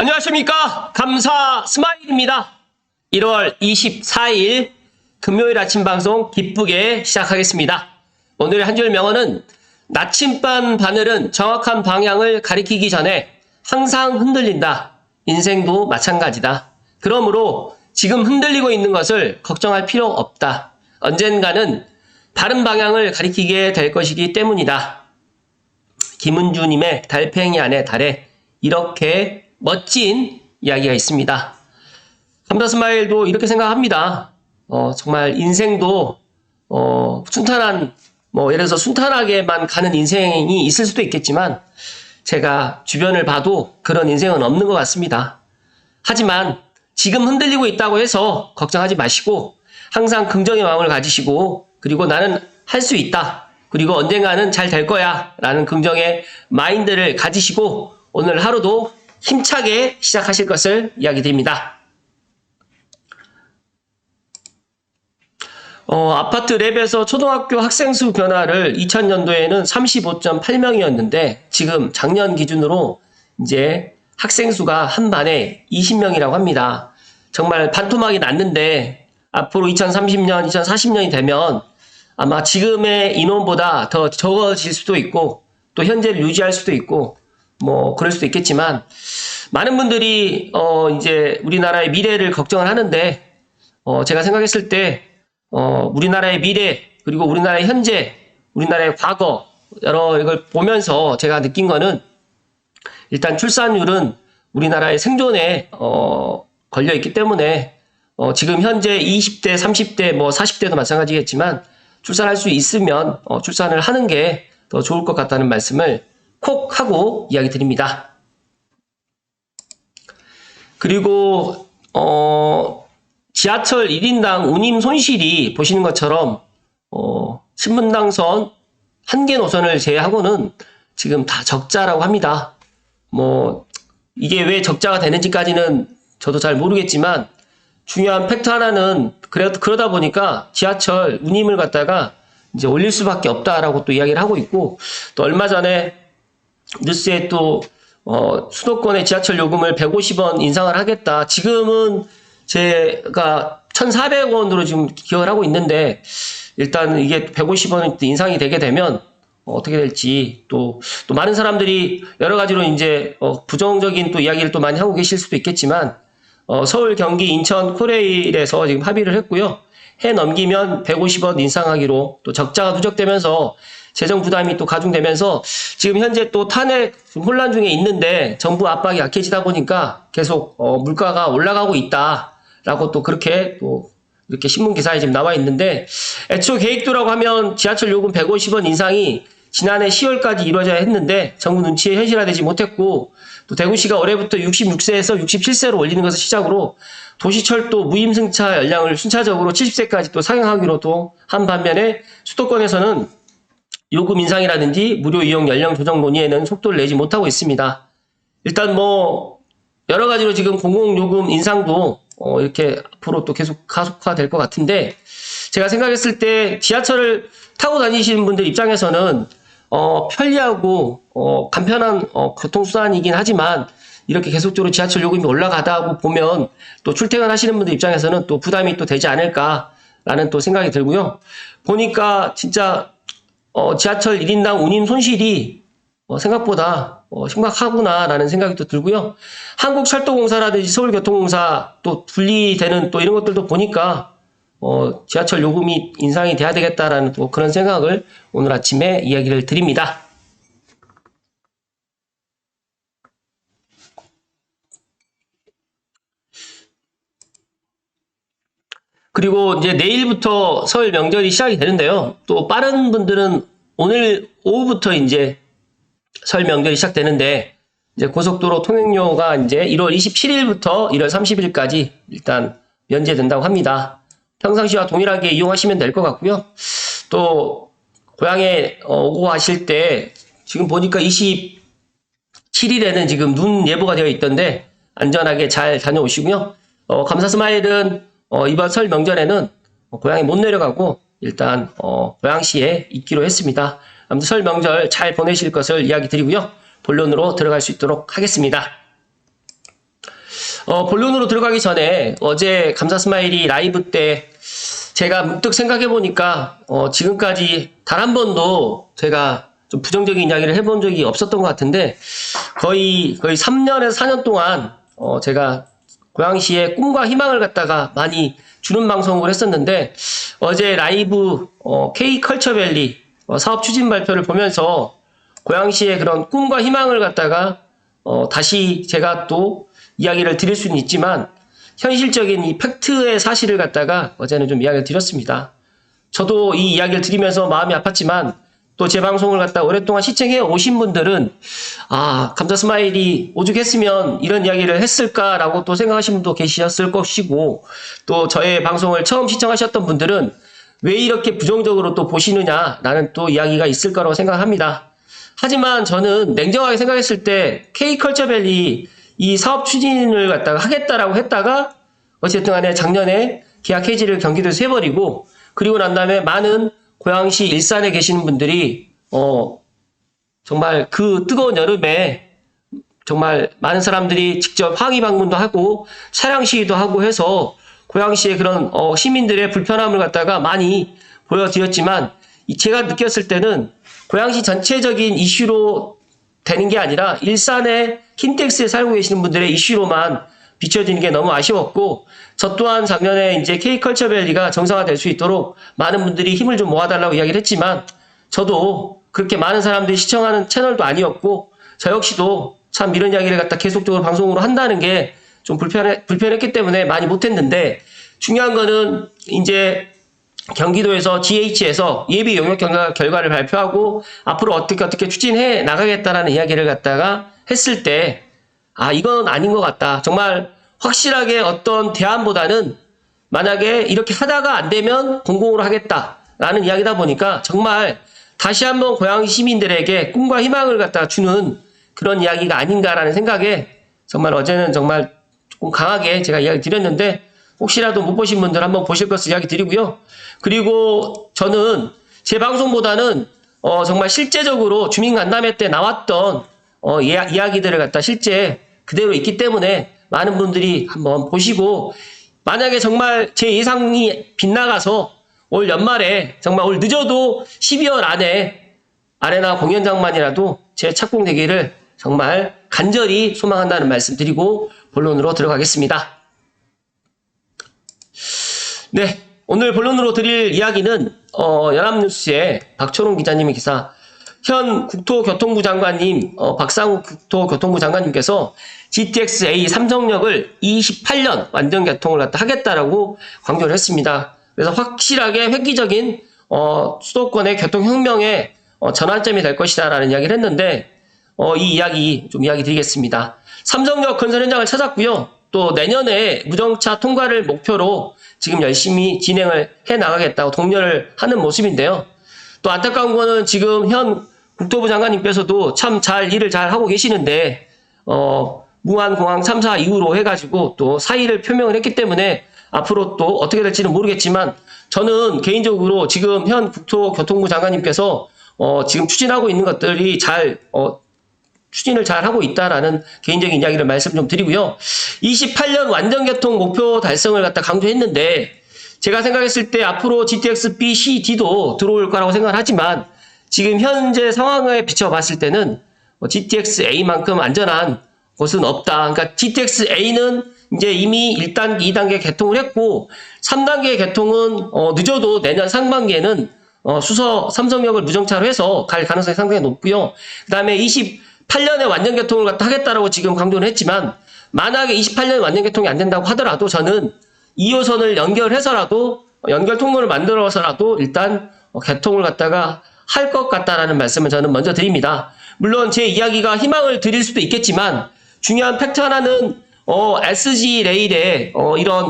안녕하십니까. 감사 스마일입니다. 1월 24일 금요일 아침 방송 기쁘게 시작하겠습니다. 오늘의 한 줄 명언은 나침반 바늘은 정확한 방향을 가리키기 전에 항상 흔들린다. 인생도 마찬가지다. 그러므로 지금 흔들리고 있는 것을 걱정할 필요 없다. 언젠가는 바른 방향을 가리키게 될 것이기 때문이다. 김은주님의 달팽이 안에 달에 이렇게 멋진 이야기가 있습니다. 감사스마일도 이렇게 생각합니다. 정말 인생도 순탄한 예를 들어서 순탄하게만 가는 인생이 있을 수도 있겠지만 제가 주변을 봐도 그런 인생은 없는 것 같습니다. 하지만 지금 흔들리고 있다고 해서 걱정하지 마시고 항상 긍정의 마음을 가지시고 그리고 나는 할 수 있다. 그리고 언젠가는 잘 될 거야 라는 긍정의 마인드를 가지시고 오늘 하루도 힘차게 시작하실 것을 이야기 드립니다. 아파트 랩에서 초등학교 학생 수 변화를 2000년도에는 35.8명이었는데 지금 작년 기준으로 이제 학생 수가 한 반에 20명이라고 합니다. 정말 반토막이 났는데 앞으로 2030년, 2040년이 되면 아마 지금의 인원보다 더 적어질 수도 있고 또 현재를 유지할 수도 있고 그럴 수도 있겠지만 많은 분들이 이제 우리나라의 미래를 걱정을 하는데 제가 생각했을 때 우리나라의 미래 그리고 우리나라의 현재 우리나라의 과거 여러 이걸 보면서 제가 느낀 거는 일단 출산율은 우리나라의 생존에 걸려 있기 때문에 지금 현재 20대, 30대, 40대도 마찬가지겠지만 출산할 수 있으면 출산을 하는 게 더 좋을 것 같다는 말씀을 콕 하고 이야기 드립니다. 그리고 지하철 1인당 운임 손실이 보시는 것처럼 신분당선 한 개 노선을 제외하고는 지금 다 적자라고 합니다. 이게 왜 적자가 되는지까지는 저도 잘 모르겠지만 중요한 팩트 하나는 그러다 보니까 지하철 운임을 갖다가 이제 올릴 수밖에 없다라고 또 이야기를 하고 있고 또 얼마 전에 뉴스에 또 수도권의 지하철 요금을 150원 인상을 하겠다. 지금은 제가 1,400원으로 지금 기억을 하고 있는데 일단 이게 150원 인상이 되게 되면 어떻게 될지 또 많은 사람들이 여러 가지로 이제 부정적인 또 이야기를 또 많이 하고 계실 수도 있겠지만 서울, 경기, 인천, 코레일에서 지금 합의를 했고요. 해 넘기면 150원 인상하기로 또 적자가 누적되면서 재정 부담이 또 가중되면서 지금 현재 또 탄핵 혼란 중에 있는데 정부 압박이 약해지다 보니까 계속 물가가 올라가고 있다라고 또 그렇게 또 이렇게 신문 기사에 지금 나와 있는데 애초 계획도라고 하면 지하철 요금 150원 인상이 지난해 10월까지 이루어져야 했는데 정부 눈치에 현실화되지 못했고 또 대구시가 올해부터 66세에서 67세로 올리는 것을 시작으로 도시철도 무임승차 연령을 순차적으로 70세까지 또 상향하기로도 한 반면에 수도권에서는 요금 인상이라든지 무료 이용 연령 조정 논의에는 속도를 내지 못하고 있습니다. 일단 여러 가지로 지금 공공요금 인상도 이렇게 앞으로 또 계속 가속화될 것 같은데 제가 생각했을 때 지하철을 타고 다니시는 분들 입장에서는 편리하고 간편한 교통수단이긴 하지만 이렇게 계속적으로 지하철 요금이 올라가다 보면 또 출퇴근하시는 분들 입장에서는 또 부담이 또 되지 않을까라는 또 생각이 들고요. 보니까 진짜 지하철 1인당 운임 손실이 생각보다 심각하구나라는 생각이 또 들고요. 한국철도공사라든지 서울교통공사 또 분리되는 또 이런 것들도 보니까 지하철 요금이 인상이 돼야 되겠다라는 또 그런 생각을 오늘 아침에 이야기를 드립니다. 그리고 이제 내일부터 설 명절이 시작이 되는데요. 또 빠른 분들은 오늘 오후부터 이제 설 명절이 시작되는데 이제 고속도로 통행료가 이제 1월 27일부터 1월 30일까지 일단 면제된다고 합니다. 평상시와 동일하게 이용하시면 될 것 같고요. 또 고향에 오고 가실 때 지금 보니까 27일에는 지금 눈 예보가 되어 있던데 안전하게 잘 다녀오시고요. 감사스마일은 이번 설 명절에는 고향에 못 내려가고 일단 고향시에 있기로 했습니다. 아무튼 설 명절 잘 보내실 것을 이야기 드리고요. 본론으로 들어갈 수 있도록 하겠습니다. 본론으로 들어가기 전에 어제 감사 스마일이 라이브 때 제가 문득 생각해보니까, 지금까지 단 한 번도 제가 좀 부정적인 이야기를 해본 적이 없었던 것 같은데, 거의 3년에서 4년 동안, 제가 고양시의 꿈과 희망을 갖다가 많이 주는 방송을 했었는데, 어제 라이브, K컬처밸리 사업 추진 발표를 보면서 고양시의 그런 꿈과 희망을 갖다가, 다시 제가 또 이야기를 드릴 수는 있지만, 현실적인 이 팩트의 사실을 갖다가 어제는 좀 이야기를 드렸습니다. 저도 이 이야기를 드리면서 마음이 아팠지만 또 제 방송을 갖다 오랫동안 시청해 오신 분들은 감사 스마일이 오죽했으면 이런 이야기를 했을까라고 또 생각하신 분도 계셨을 것이고, 또 저의 방송을 처음 시청하셨던 분들은 왜 이렇게 부정적으로 또 보시느냐라는 또 이야기가 있을 거라고 생각합니다. 하지만 저는 냉정하게 생각했을 때 K컬처밸리 이 사업 추진을 갖다가 하겠다라고 했다가 어쨌든 간에 작년에 계약 해지를 경기도에서 해버리고, 그리고 난 다음에 많은 고양시 일산에 계시는 분들이 정말 그 뜨거운 여름에 정말 많은 사람들이 직접 항의 방문도 하고 차량 시위도 하고 해서 고양시의 그런 시민들의 불편함을 갖다가 많이 보여드렸지만, 제가 느꼈을 때는 고양시 전체적인 이슈로 되는 게 아니라 일산의 킨텍스에 살고 계시는 분들의 이슈로만 비춰지는 게 너무 아쉬웠고, 저 또한 작년에 이제 K컬처밸리가 정상화될 수 있도록 많은 분들이 힘을 좀 모아달라고 이야기를 했지만, 저도 그렇게 많은 사람들이 시청하는 채널도 아니었고, 저 역시도 참 이런 이야기를 갖다 계속적으로 방송으로 한다는 게 좀 불편했기 때문에 많이 못했는데, 중요한 거는 이제 경기도에서 GH에서 예비 용역 결과를 발표하고 앞으로 어떻게 추진해 나가겠다라는 이야기를 갖다가 했을 때, 이건 아닌 것 같다. 정말 확실하게 어떤 대안보다는 만약에 이렇게 하다가 안 되면 공공으로 하겠다라는 이야기다 보니까 정말 다시 한번 고양 시민들에게 꿈과 희망을 갖다 주는 그런 이야기가 아닌가라는 생각에 정말 어제는 정말 조금 강하게 제가 이야기 드렸는데, 혹시라도 못 보신 분들 한번 보실 것을 이야기 드리고요. 그리고 저는 제 방송보다는 정말 실제적으로 주민간담회 때 나왔던 이야기들을 갖다 실제 그대로 있기 때문에 많은 분들이 한번 보시고, 만약에 정말 제 예상이 빗나가서 올 연말에 정말 올 늦어도 12월 안에 아레나 공연장만이라도 제 착공되기를 정말 간절히 소망한다는 말씀 드리고 본론으로 들어가겠습니다. 네, 오늘 본론으로 드릴 이야기는 연합뉴스의 박초롱 기자님의 기사, 현 국토교통부 장관님, 박상욱 국토교통부 장관님께서 GTX-A 삼성역을 28년 완전 개통을 갖다 하겠다라고 강조를 했습니다. 그래서 확실하게 획기적인 수도권의 교통혁명의 전환점이 될 것이다라는 이야기를 했는데, 이 이야기 좀 이야기 드리겠습니다. 삼성역 건설 현장을 찾았고요. 또 내년에 무정차 통과를 목표로 지금 열심히 진행을 해 나가겠다고 독려를 하는 모습인데요. 또 안타까운 거는 지금 현 국토부 장관님께서도 참 일을 잘 하고 계시는데, 무한공항 참사 이후로 해가지고 또 사의를 표명을 했기 때문에 앞으로 또 어떻게 될지는 모르겠지만, 저는 개인적으로 지금 현 국토교통부 장관님께서 지금 추진하고 있는 것들이 추진을 잘 하고 있다라는 개인적인 이야기를 말씀 좀 드리고요. 28년 완전 개통 목표 달성을 갖다 강조했는데, 제가 생각했을 때 앞으로 GTX B, C, D도 들어올 거라고 생각을 하지만, 지금 현재 상황에 비춰봤을 때는 GTX A만큼 안전한 곳은 없다. 그러니까 GTX A는 이제 이미 1단계, 2단계 개통을 했고, 3단계 개통은 늦어도 내년 상반기에는 수서 삼성역을 무정차로 해서 갈 가능성이 상당히 높고요. 그 다음에 28년에 완전 개통을 갖다 하겠다라고 지금 강조를 했지만, 만약에 28년 완전 개통이 안 된다고 하더라도 저는 2호선을 연결해서라도, 연결 통로를 만들어서라도 일단 개통을 갖다가 할 것 같다라는 말씀을 저는 먼저 드립니다. 물론 제 이야기가 희망을 드릴 수도 있겠지만, 중요한 팩트 하나는 SG 레일에 이런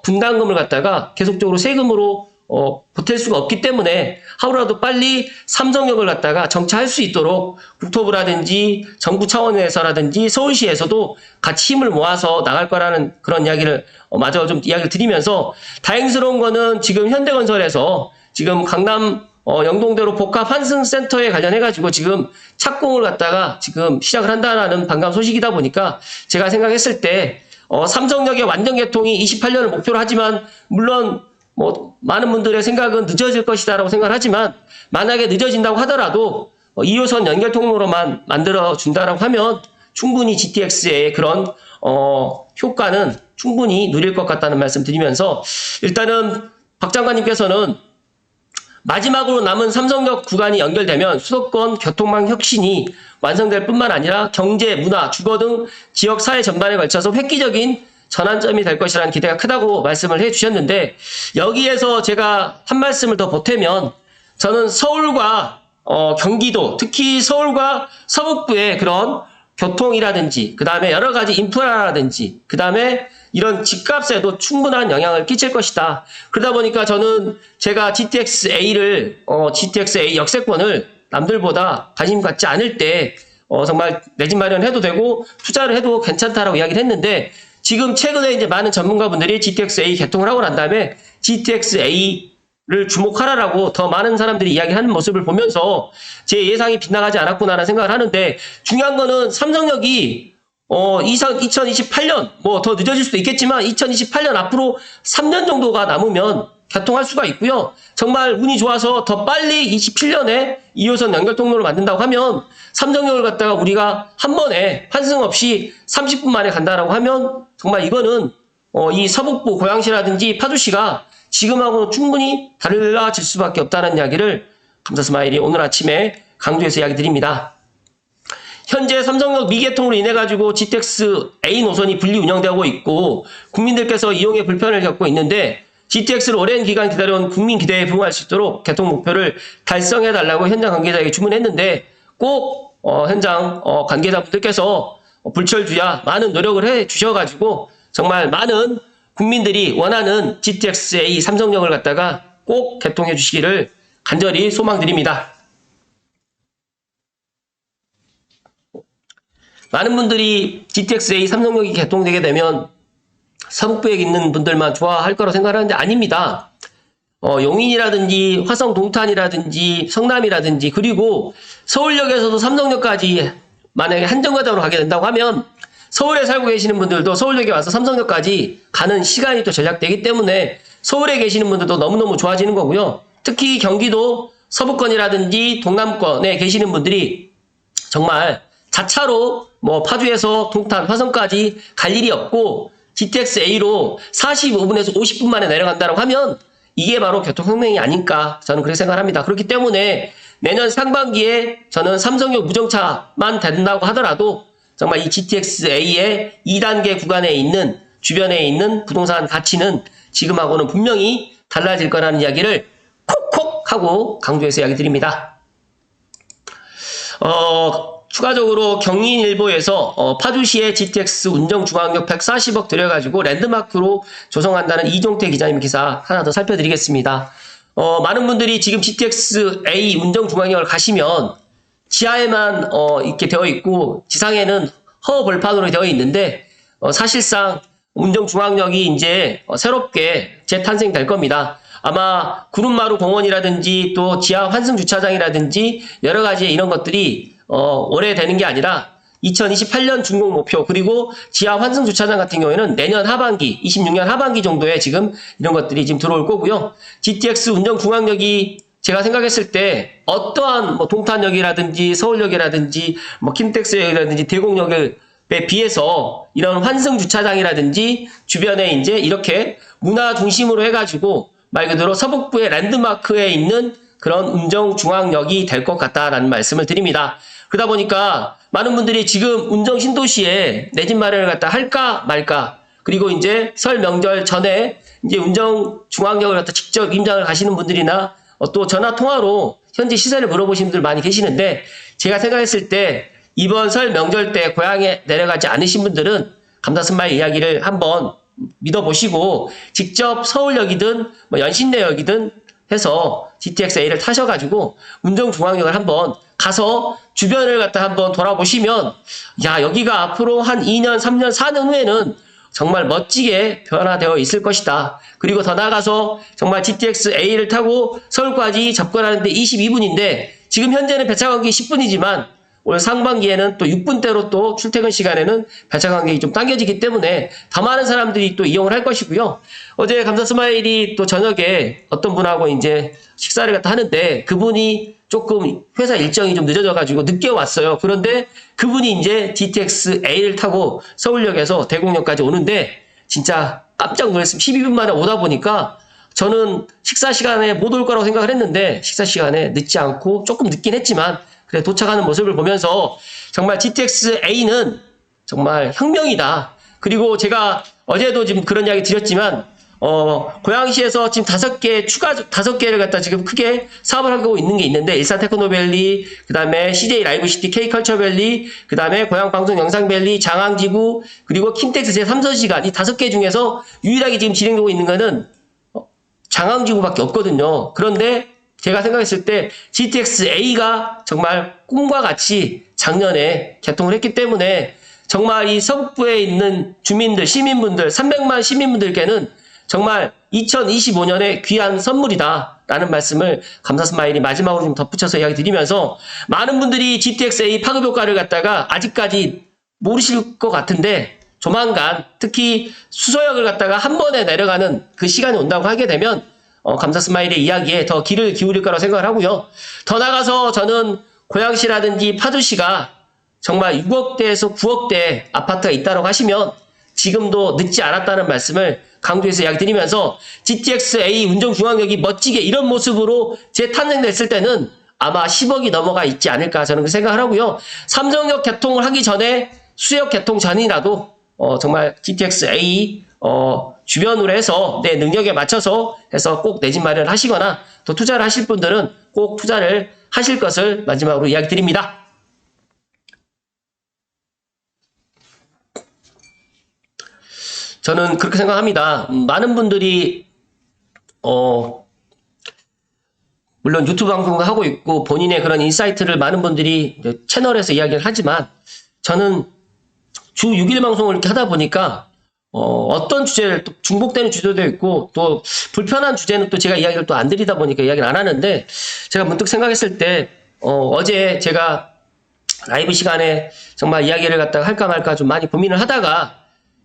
분담금을 갖다가 계속적으로 세금으로 보탤 수가 없기 때문에 하루라도 빨리 삼성역을 갖다가 정차할 수 있도록 국토부라든지 정부 차원에서라든지 서울시에서도 같이 힘을 모아서 나갈 거라는 그런 이야기를 마저 좀 이야기를 드리면서, 다행스러운 거는 지금 현대건설에서 지금 강남 영동대로 복합 환승센터에 관련해가지고 지금 착공을 갖다가 지금 시작을 한다는 반가운 소식이다 보니까, 제가 생각했을 때 삼성역의 완전 개통이 28년을 목표로 하지만 물론 뭐 많은 분들의 생각은 늦어질 것이다라고 생각을 하지만 만약에 늦어진다고 하더라도 2호선 연결 통로로만 만들어 준다라고 하면 충분히 GTX의 그런 효과는 충분히 누릴 것 같다는 말씀 드리면서 일단은 박 장관님께서는 마지막으로 남은 삼성역 구간이 연결되면 수도권 교통망 혁신이 완성될 뿐만 아니라 경제, 문화, 주거 등 지역 사회 전반에 걸쳐서 획기적인 전환점이 될 것이라는 기대가 크다고 말씀을 해주셨는데 여기에서 제가 한 말씀을 더 보태면 저는 서울과 경기도, 특히 서울과 서북부의 그런 교통이라든지 그 다음에 여러 가지 인프라라든지 그 다음에 이런 집값에도 충분한 영향을 끼칠 것이다. 그러다 보니까 저는 제가 GTX-A를 GTX-A 역세권을 남들보다 관심 갖지 않을 때 정말 내 집 마련해도 되고 투자를 해도 괜찮다라고 이야기를 했는데 지금 최근에 이제 많은 전문가분들이 GTX-A 개통을 하고 난 다음에 GTX-A를 주목하라라고 더 많은 사람들이 이야기하는 모습을 보면서 제 예상이 빗나가지 않았구나라는 생각을 하는데 중요한 거는 삼성역이 2028년 뭐 더 늦어질 수도 있겠지만 2028년 앞으로 3년 정도가 남으면 개통할 수가 있고요. 정말 운이 좋아서 더 빨리 27년에 2호선 연결 통로를 만든다고 하면 삼성역을 갖다가 우리가 한 번에 환승 없이 30분 만에 간다라고 하면 정말 이거는 이 서북부 고양시라든지 파주시가 지금하고는 충분히 달라질 수밖에 없다는 이야기를 감사스마일이 오늘 아침에 강조해서 이야기 드립니다. 현재 삼성역 미개통으로 인해 가지고 GTX-A 노선이 분리 운영되고 있고 국민들께서 이용에 불편을 겪고 있는데 GTX를 오랜 기간 기다려온 국민 기대에 부응할 수 있도록 개통 목표를 달성해달라고 현장 관계자에게 주문했는데 꼭 현장 관계자분들께서 불철주야 많은 노력을 해주셔가지고 정말 많은 국민들이 원하는 GTX-A 삼성역을 갖다가 꼭 개통해 주시기를 간절히 소망드립니다. 많은 분들이 GTX-A 삼성역이 개통되게 되면 서북부에 있는 분들만 좋아할 거라고 생각하는데 아닙니다. 용인이라든지 화성 동탄이라든지 성남이라든지 그리고 서울역에서도 삼성역까지 만약에 한정거장으로 가게 된다고 하면 서울에 살고 계시는 분들도 서울역에 와서 삼성역까지 가는 시간이 또 절약되기 때문에 서울에 계시는 분들도 너무너무 좋아지는 거고요. 특히 경기도 서부권이라든지 동남권에 계시는 분들이 정말 자차로 뭐 파주에서 동탄, 화성까지 갈 일이 없고 GTX-A로 45분에서 50분 만에 내려간다고 하면 이게 바로 교통혁명이 아닐까 저는 그렇게 생각합니다. 그렇기 때문에 내년 상반기에 저는 삼성역 무정차만 된다고 하더라도 정말 이 GTX-A의 2단계 구간에 있는 주변에 있는 부동산 가치는 지금하고는 분명히 달라질 거라는 이야기를 콕콕 하고 강조해서 이야기 드립니다. 추가적으로 경인일보에서 파주시의 GTX 운정중앙역 140억 들여가지고 랜드마크로 조성한다는 이종태 기자님 기사 하나 더 살펴드리겠습니다. 많은 분들이 지금 GTX-A 운정중앙역을 가시면 지하에만 이렇게 되어 있고 지상에는 허벌판으로 되어 있는데 사실상 운정중앙역이 이제 새롭게 재탄생될 겁니다. 아마 구름마루 공원이라든지 또 지하 환승주차장이라든지 여러 가지 이런 것들이 올해 되는 게 아니라 2028년 준공 목표 그리고 지하 환승 주차장 같은 경우에는 내년 하반기 26년 하반기 정도에 지금 이런 것들이 지금 들어올 거고요. GTX 운정중앙역이 제가 생각했을 때 어떠한 뭐 동탄역이라든지 서울역이라든지 뭐 킨텍스역이라든지 대곡역에 비해서 이런 환승 주차장이라든지 주변에 이제 이렇게 문화 중심으로 해가지고 말 그대로 서북부의 랜드마크에 있는 그런 운정중앙역이 될 것 같다라는 말씀을 드립니다. 그러다 보니까 많은 분들이 지금 운정 신도시에 내 집 마련을 갖다 할까 말까 그리고 이제 설 명절 전에 이제 운정중앙역을 갖다 직접 임장을 가시는 분들이나 또 전화 통화로 현재 시세를 물어보시는 분들 많이 계시는데 제가 생각했을 때 이번 설 명절 때 고향에 내려가지 않으신 분들은 감사스마일 이야기를 한번 믿어보시고 직접 서울역이든 뭐 연신내역이든 해서 GTX-A를 타셔가지고 운정중앙역을 한번 가서 주변을 갖다 한번 돌아보시면 야 여기가 앞으로 한 2년, 3년, 4년 후에는 정말 멋지게 변화되어 있을 것이다. 그리고 더 나아가서 정말 GTX-A를 타고 서울까지 접근하는데 22분인데 지금 현재는 배차관계 10분이지만 올 상반기에는 또 6분대로 또 출퇴근 시간에는 배차 간격이 좀 당겨지기 때문에 더 많은 사람들이 또 이용을 할 것이고요. 어제 감사 스마일이 또 저녁에 어떤 분하고 이제 식사를 갖다 하는데 그분이 조금 회사 일정이 좀 늦어져가지고 늦게 왔어요. 그런데 그분이 이제 GTX A를 타고 서울역에서 대곡역까지 오는데 진짜 깜짝 놀랐습니다. 12분 만에 오다 보니까 저는 식사 시간에 못 올 거라고 생각을 했는데 식사 시간에 늦지 않고 조금 늦긴 했지만 그래 도착하는 모습을 보면서 정말 GTX A는 정말 혁명이다. 그리고 제가 어제도 지금 그런 이야기 드렸지만 고양시에서 지금 5개를 갖다 지금 크게 사업을 하고 있는 게 있는데, 일산 테크노밸리, 그 다음에 CJ 라이브시티, K컬처밸리, 그 다음에 고양방송 영상밸리, 장항지구, 그리고 킨텍스 제3서시간, 이 5개 중에서 유일하게 지금 진행되고 있는 거는 장항지구밖에 없거든요. 그런데 제가 생각했을 때 GTX A가 정말 꿈과 같이 작년에 개통을 했기 때문에 정말 이 서북부에 있는 주민들, 시민분들, 300만 시민분들께는 정말 2025년에 귀한 선물이다 라는 말씀을 감사 스마일이 마지막으로 좀 덧붙여서 이야기 드리면서, 많은 분들이 GTX A 파급 효과를 갖다가 아직까지 모르실 것 같은데 조만간 특히 수서역을 갖다가 한 번에 내려가는 그 시간이 온다고 하게 되면 감사 스마일의 이야기에 더 귀를 기울일 거라고 생각을 하고요. 더 나가서 저는 고양시라든지 파주시가 정말 6억대에서 9억대 아파트가 있다고 하시면 지금도 늦지 않았다는 말씀을 강조해서 이야기 드리면서, GTX A 운전중앙역이 멋지게 이런 모습으로 재탄생됐을 때는 아마 10억이 넘어가 있지 않을까 저는 그 생각을 하고요. 삼성역 개통을 하기 전에 수역 개통 전이라도 정말 GTX A 주변으로 해서 내 능력에 맞춰서 해서 꼭 내 집 마련을 하시거나 또 투자를 하실 분들은 꼭 투자를 하실 것을 마지막으로 이야기 드립니다. 저는 그렇게 생각합니다. 많은 분들이 물론 유튜브 방송도 하고 있고 본인의 그런 인사이트를 많은 분들이 채널에서 이야기를 하지만, 저는 주 6일 방송을 이렇게 하다 보니까 어떤 주제를 또 중복되는 주제도 있고 또 불편한 주제는 또 제가 이야기를 또 안 드리다 보니까 이야기를 안 하는데, 제가 문득 생각했을 때 어제 제가 라이브 시간에 정말 이야기를 갖다가 할까 말까 좀 많이 고민을 하다가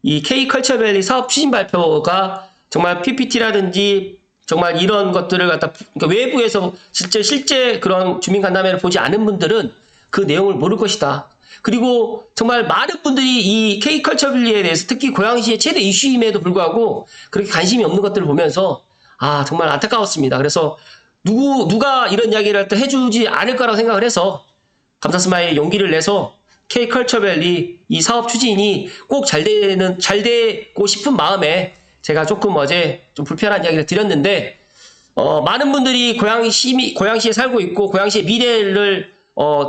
이 K컬처밸리 사업 추진 발표가 정말 PPT라든지 정말 이런 것들을 갖다 그러니까 외부에서 실제 그런 주민 간담회를 보지 않은 분들은 그 내용을 모를 것이다. 그리고 정말 많은 분들이 이 K컬처밸리에 대해서 특히 고양시의 최대 이슈임에도 불구하고 그렇게 관심이 없는 것들을 보면서 정말 안타까웠습니다. 그래서 누가 이런 이야기를 할 때 해주지 않을 거라고 생각을 해서 감사 스마일이 용기를 내서 K컬처밸리 이 사업 추진이 꼭 잘 되고 싶은 마음에 제가 조금 어제 좀 불편한 이야기를 드렸는데, 많은 분들이 고양시에 살고 있고 고양시의 미래를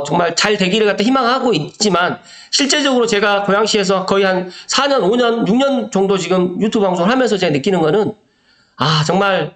정말 잘 되기를 갖다 희망하고 있지만, 실제적으로 제가 고양시에서 거의 한 4년, 5년, 6년 정도 지금 유튜브 방송을 하면서 제가 느끼는 거는 정말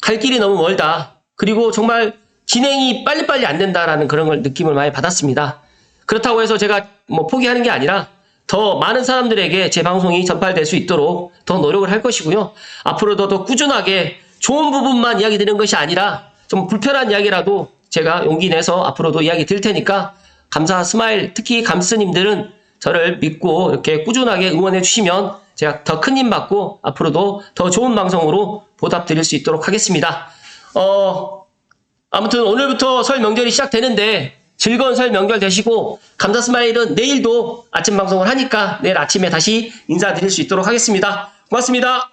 갈 길이 너무 멀다. 그리고 정말 진행이 빨리빨리 안 된다라는 그런 걸 느낌을 많이 받았습니다. 그렇다고 해서 제가 뭐 포기하는 게 아니라 더 많은 사람들에게 제 방송이 전파될 수 있도록 더 노력을 할 것이고요. 앞으로도 더 꾸준하게 좋은 부분만 이야기 드리는 것이 아니라 좀 불편한 이야기라도 제가 용기 내서 앞으로도 이야기 드릴 테니까, 감사 스마일 특히 감스님들은 저를 믿고 이렇게 꾸준하게 응원해 주시면 제가 더 큰 힘 받고 앞으로도 더 좋은 방송으로 보답 드릴 수 있도록 하겠습니다. 아무튼 오늘부터 설 명절이 시작되는데 즐거운 설 명절 되시고, 감사 스마일은 내일도 아침 방송을 하니까 내일 아침에 다시 인사드릴 수 있도록 하겠습니다. 고맙습니다.